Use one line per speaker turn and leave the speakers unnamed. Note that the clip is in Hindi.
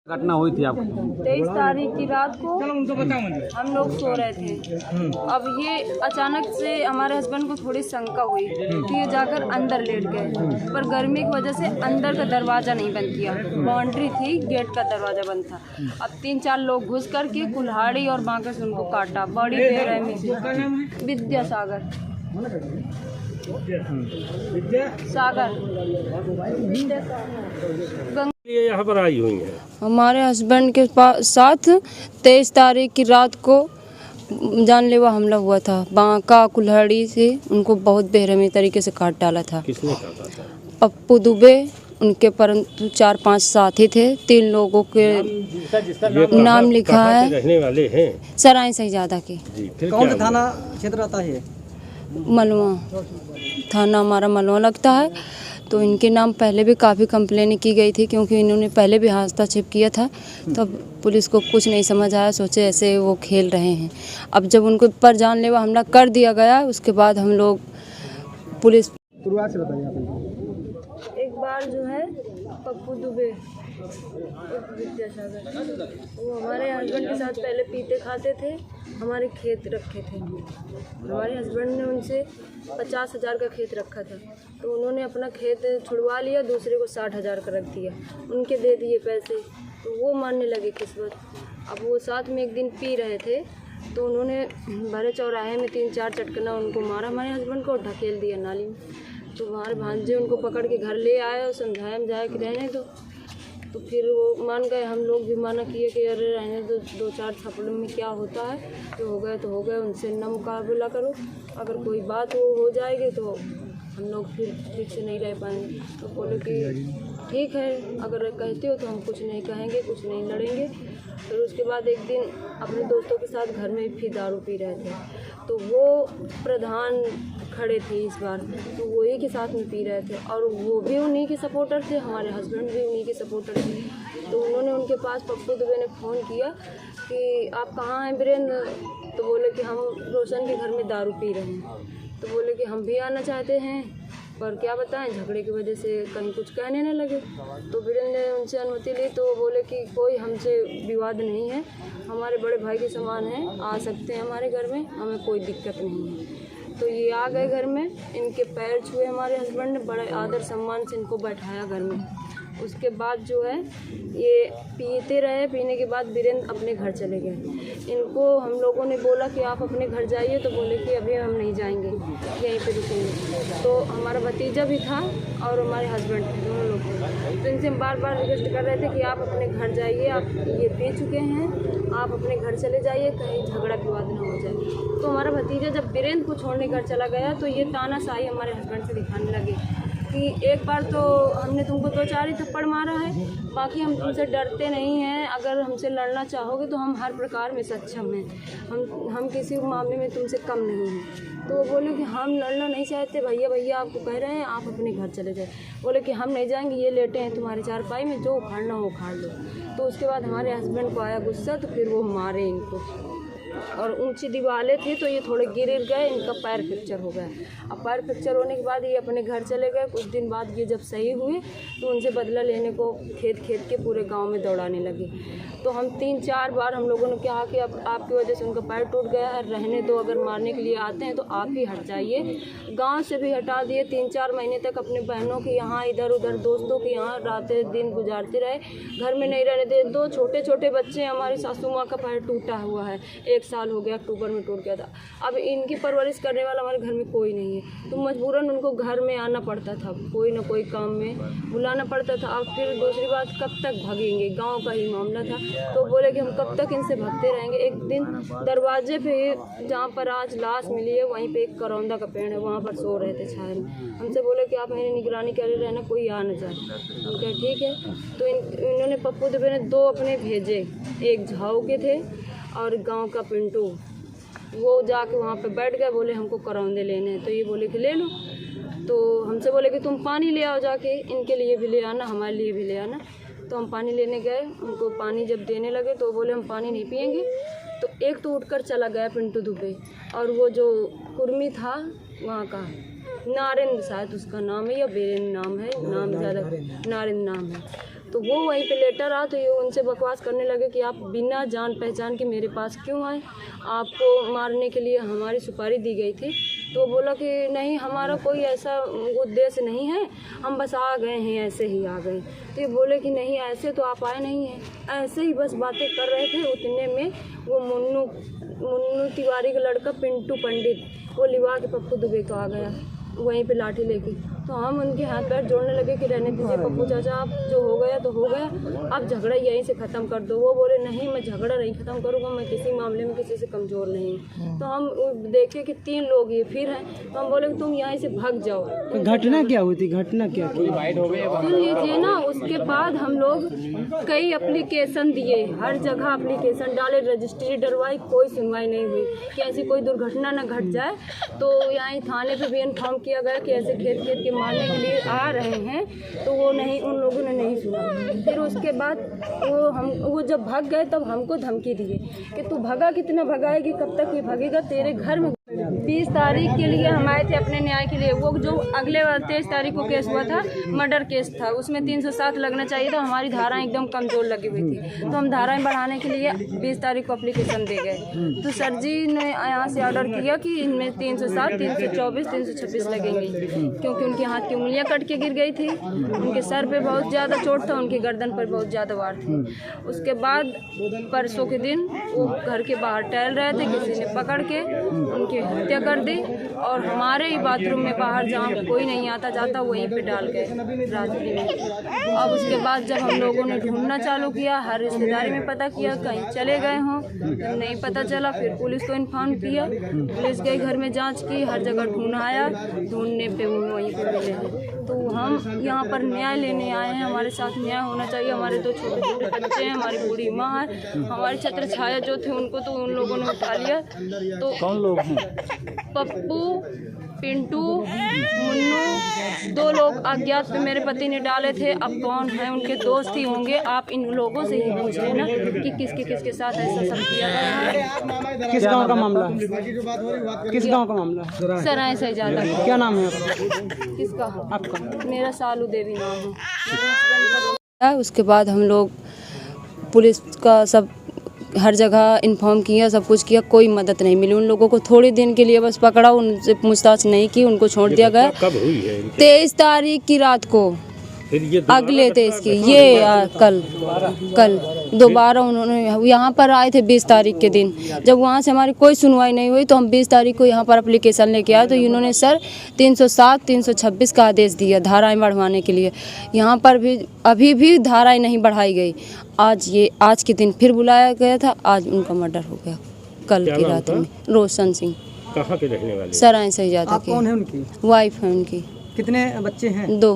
घटना हुई थी आपको?
23 तारीख की रात को हम लोग सो रहे थे। अब ये अचानक से हमारे हस्बैंड को थोड़ी शंका हुई कि ये जाकर अंदर लेट गए, पर गर्मी की वजह से अंदर का दरवाज़ा नहीं बंद किया। बाउंड्री थी, गेट का दरवाज़ा बंद था। अब 3-4 लोग घुस करके कुल्हाड़ी और बांके से उनको काटा, बड़ी बेरहमी से। विद्यासागर
ये यहाँ पर आई हुई है।
हमारे हस्बैंड के साथ 23 तारीख की रात को जानलेवा हमला हुआ था। बांका कुल्हाड़ी से उनको बहुत बेरहमी तरीके से काट डाला था।
किसने काटा था?
पप्पू दुबे, उनके परंतु 4-5 साथी थे। 3 लोगों के नाम लिखा है।
रहने वाले हैं
सराय शहजादा के।
कौन सा थाना क्षेत्र आता है?
मलवा थाना हमारा मलवा लगता है। तो इनके नाम पहले भी काफ़ी कंप्लेन की गई थी, क्योंकि इन्होंने पहले भी हस्तक्षेप किया था। तब पुलिस को कुछ नहीं समझ आया, सोचे ऐसे वो खेल रहे हैं। अब जब उनको पर जानलेवा हमला कर दिया गया, उसके बाद हम लोग पुलिस।
शुरुआत से बताइए आप।
एक बार जो है पप्पू दुबे विद्यासागर, वो हमारे हस्बैंड के साथ पहले पीते खाते थे, हमारे खेत रखे थे। हमारे हस्बैंड ने उनसे 50,000 का खेत रखा था, तो उन्होंने अपना खेत छुड़वा लिया, दूसरे को 60,000 का रख दिया। उनके दे दिए पैसे, तो वो मानने लगे किस्मत। अब वो साथ में एक दिन पी रहे थे, तो उन्होंने भरे चौराहे में 3-4 चटकना उनको मारा, हमारे हस्बैंड को ढकेल दिया नाली में। तो हमारे भांजे उनको पकड़ के घर ले आए और समझाया कि रहने दो। तो फिर वो मान गए। हम लोग भी माना किए कि अरे रहने दो, 2-4 थप्पड़ों में क्या होता है, जो हो गए तो हो गए, उनसे न मुकाबला करो। अगर कोई बात हो जाएगी तो हम लोग फिर ठीक से नहीं रह पाएंगे। तो बोले कि ठीक है, अगर कहते हो तो हम कुछ नहीं कहेंगे, कुछ नहीं लड़ेंगे। फिर उसके बाद एक दिन अपने दोस्तों के साथ घर में फिर दारू पी रहे थे, तो वो प्रधान खड़े थे इस बार, तो वो ही के साथ में पी रहे थे, और वो भी उन्हीं के सपोर्टर थे, हमारे हस्बैंड भी उन्हीं के सपोर्टर थे। तो उन्होंने उनके पास पप्पू दुबे ने फ़ोन किया कि आप कहाँ हैं वीरेंद्र? तो बोले कि हम रोशन के घर में दारू पी रहे हैं। तो बोले कि हम भी आना चाहते हैं, पर क्या बताएं, झगड़े की वजह से कहीं कुछ कहने न लगे। तो वीरेंद्र ने उनसे अनुमति ली, तो वो बोले कि कोई हमसे विवाद नहीं है, हमारे बड़े भाई के समान हैं, आ सकते हैं हमारे घर में, हमें कोई दिक्कत नहीं है। तो ये आ गए घर में, इनके पैर छुए हमारे हस्बैंड ने, बड़े आदर सम्मान से इनको बैठाया घर में। उसके बाद जो है ये पीते रहे, पीने के बाद वीरेंद्र अपने घर चले गए। इनको हम लोगों ने बोला कि आप अपने घर जाइए, तो बोले कि अभी हम नहीं जाएंगे, यहीं पे रुकेंगे। तो हमारा भतीजा भी था और हमारे हस्बैंड थे, दोनों लोग थे। तो इनसे हम बार बार रिक्वेस्ट कर रहे थे कि आप अपने घर जाइए, आप ये पी चुके हैं, आप अपने घर चले जाइए, कहीं झगड़ा विवाद ना हो जाए। तो हमारा भतीजा जब वीरेंद्र को छोड़ने घर चला गया, तो ये तानाशाही हमारे हस्बैंड से दिखाने लगे कि एक बार तो हमने तुमको 2-4 ही थप्पड़ मारा है, बाकी हम तुमसे डरते नहीं हैं, अगर हमसे लड़ना चाहोगे तो हम हर प्रकार में सक्षम हैं, हम किसी मामले में तुमसे कम नहीं हैं। तो वो बोले कि हम लड़ना नहीं चाहते भैया आपको कह रहे हैं, आप अपने घर चले जाए। बोले कि हम नहीं जाएंगे, ये लेटे हैं तुम्हारी चारपाई में, जो उखाड़ना हो उखाड़ लो। तो उसके बाद हमारे हस्बैंड को आया गुस्सा, तो फिर वो मारे इनको, और ऊंची दीवारें थी तो ये थोड़े गिर गए, इनका पैर फ्रैक्चर हो गया। अब पैर फ्रैक्चर होने के बाद ये अपने घर चले गए। कुछ दिन बाद ये जब सही हुए तो उनसे बदला लेने को खेत के पूरे गांव में दौड़ाने लगे। तो हम 3-4 बार हम लोगों ने कहा कि अब आपकी वजह से उनका पैर टूट गया है, रहने दो, अगर मारने के लिए आते हैं तो आप ही हट जाइए। गाँव से भी हटा दिए। 3-4 महीने तक अपने बहनों के यहाँ, इधर उधर दोस्तों के यहाँ रातें दिन गुजारते रहे, घर में नहीं रहने दे। 2 छोटे बच्चे, हमारी सासू माँ का पैर टूटा हुआ है, 1 साल हो गया, अक्टूबर में टूट गया था। अब इनकी परवरिश करने वाला हमारे घर में कोई नहीं है, तो मजबूरन उनको घर में आना पड़ता था, कोई ना कोई काम में बुलाना पड़ता था। अब फिर दूसरी बात, कब तक भागेंगे, गांव का ही मामला था। तो बोले कि हम कब तक इनसे भागते रहेंगे। एक दिन दरवाजे पे, जहाँ पर आज लाश मिली है, वहीं पे एक करौंदा का पेड़ है, वहाँ पर सो रहे थे छाया में। हमसे बोले कि आप मेरी निगरानी करे रहना, कोई आ न जाए। हम कहे ठीक है। तो इन्होंने पप्पू दुबे ने 2 अपने भेजे, एक झाऊ के थे और गांव का पिंटू, वो जाके वहाँ पे बैठ गए, बोले हमको करौंदे लेने हैं। तो ये बोले कि ले लो। तो हमसे बोले कि तुम पानी ले आओ जाके, इनके लिए भी ले आना, हमारे लिए भी ले आना। तो हम पानी लेने गए, उनको पानी जब देने लगे तो बोले हम पानी नहीं पियेंगे। तो एक तो उठकर चला गया पिंटू दुबे, और वो जो कुर्मी था वहाँ का, नारेंद्र शायद उसका नाम है, या बीरेंद्र नाम है, नाम ज़्यादा नारेंद्र नाम है। तो वो वहीं पे लेटर रहा, तो ये उनसे बकवास करने लगे कि आप बिना जान पहचान के मेरे पास क्यों आए, आपको मारने के लिए हमारी सुपारी दी गई थी। तो बोला कि नहीं, हमारा कोई ऐसा उद्देश्य नहीं है, हम बस आ गए हैं, ऐसे ही आ गए। तो ये बोले कि नहीं, ऐसे तो आप आए नहीं हैं, ऐसे ही बस बातें कर रहे थे। उतने में वो मुन्नू तिवारी का लड़का पिंटू पंडित, वो लिवा के पप्पू दुबे को आ गया वहीं पे लाठी लेके। तो हम उनके हाथ पैर जोड़ने लगे कि रहने दीजिए पप्पू चाचा, आप जो हो गया तो हो गया, आप झगड़ा यहीं से ख़त्म कर दो। वो बोले नहीं, मैं झगड़ा नहीं ख़त्म करूँगा, मैं किसी मामले में किसी से कमज़ोर नहीं हूँ। तो हम देखे कि 3 लोग ये फिर हैं, तो हम बोले कि तुम यहाँ से भाग जाओ।
घटना क्या हुई थी? घटना क्या थी?
सुन लीजिए ना, उसके बाद हम लोग कई एप्लीकेशन दिए, हर जगह एप्लीकेशन डाले, रजिस्ट्री डलवाई, कोई सुनवाई नहीं हुई कि ऐसी कोई दुर्घटना न घट जाए। तो यहाँ थाने पे भी इन्फॉर्म किया गया कि ऐसे खेत के मारने के लिए आ रहे हैं, तो वो नहीं, उन लोगों ने नहीं सुना। फिर उसके बाद वो जब भाग गए तब हमको धमकी दिए कि तू भगा, कितना भगाएगी, कब तक ये भागेगा, तेरे घर में 20 तारीख के लिए हम आए थे अपने न्याय के लिए। वो जो अगले 23 तारीख को केस हुआ था, मर्डर केस था, उसमें 307 लगना चाहिए था, हमारी धाराएं एकदम कमज़ोर लगी हुई थी। तो हम धाराएं बढ़ाने के लिए 20 तारीख को एप्लीकेशन दे गए। तो सर जी ने यहाँ से ऑर्डर किया कि इनमें 307, 324, 326 लगेंगे, क्योंकि उनके हाथ की उंगलियाँ कट के गिर गई थी, उनके सर पे बहुत ज़्यादा चोट था, उनकी गर्दन पर बहुत ज़्यादा वार थी। उसके बाद परसों के दिन वो घर के बाहर टहल रहे थे, किसी ने पकड़ के उनकी हत्या कर दी, और हमारे ही बाथरूम में बाहर, जहाँ कोई नहीं आता जाता, वहीं पे डाल गए रात्रि में। अब उसके बाद जब हम लोगों ने ढूंढना चालू किया, हर रिश्तेदारी में पता किया, कहीं चले गए हों, तो नहीं पता चला। फिर पुलिस को इन्फॉर्म किया, पुलिस गई, घर में जांच की, हर जगह ढूंढाया, ढूंढने पे वो वहीं पे मिले हैं। तो हम यहाँ पर न्याय लेने आए हैं, हमारे साथ न्याय होना चाहिए। हमारे 2 छोटे छोटे बच्चे हैं, हमारी बूढ़ी माँ है, हमारी छत्र छाया जो थे उनको तो उन लोगों ने उठा लिया। तो
कौन लोग हैं?
पप्पू, पिंटू, मुन्नू, 2 लोग अज्ञात पे मेरे पति ने डाले थे। अब कौन है, उनके दोस्त ही होंगे। आप इन लोगों से ही पूछिए ना कि किसके साथ ऐसा सब किया गया है।
किस गांव का मामला? किस गांव का मामला?
सराय से ज़्यादा।
क्या नाम है आपका?
किसका?
आपका?
मेरा सालू देवी नाम है। मेरे हस्बैंड का। उसके बाद हम लोग पुलिस का सब हर जगह इन्फॉर्म किया, सब कुछ किया, कोई मदद नहीं मिली। उन लोगों को थोड़े दिन के लिए बस पकड़ा, उनसे पूछताछ नहीं की, उनको छोड़ दिया गया।
कब हुई है?
23 तारीख की रात को,
फिर ये
अगले 23 की, ये कल दोबारा उन्होंने यहाँ पर आए थे 20 तारीख के दिन। जब वहाँ से हमारी कोई सुनवाई नहीं हुई तो हम 20 तारीख को यहाँ पर एप्लीकेशन लेके आए, तो इन्होंने सर 307, 326 का आदेश दिया धाराएं बढ़वाने के लिए। यहाँ पर भी अभी भी धाराएं नहीं बढ़ाई गई। आज के दिन फिर बुलाया गया था, आज उनका मर्डर हो गया कल की रात में। रोशन सिंह।
कहाँ के रहने वाले?
सराय से ज़्यादा।
आप कौन है उनकी?
वाइफ है उनकी।
कितने बच्चे हैं?
2।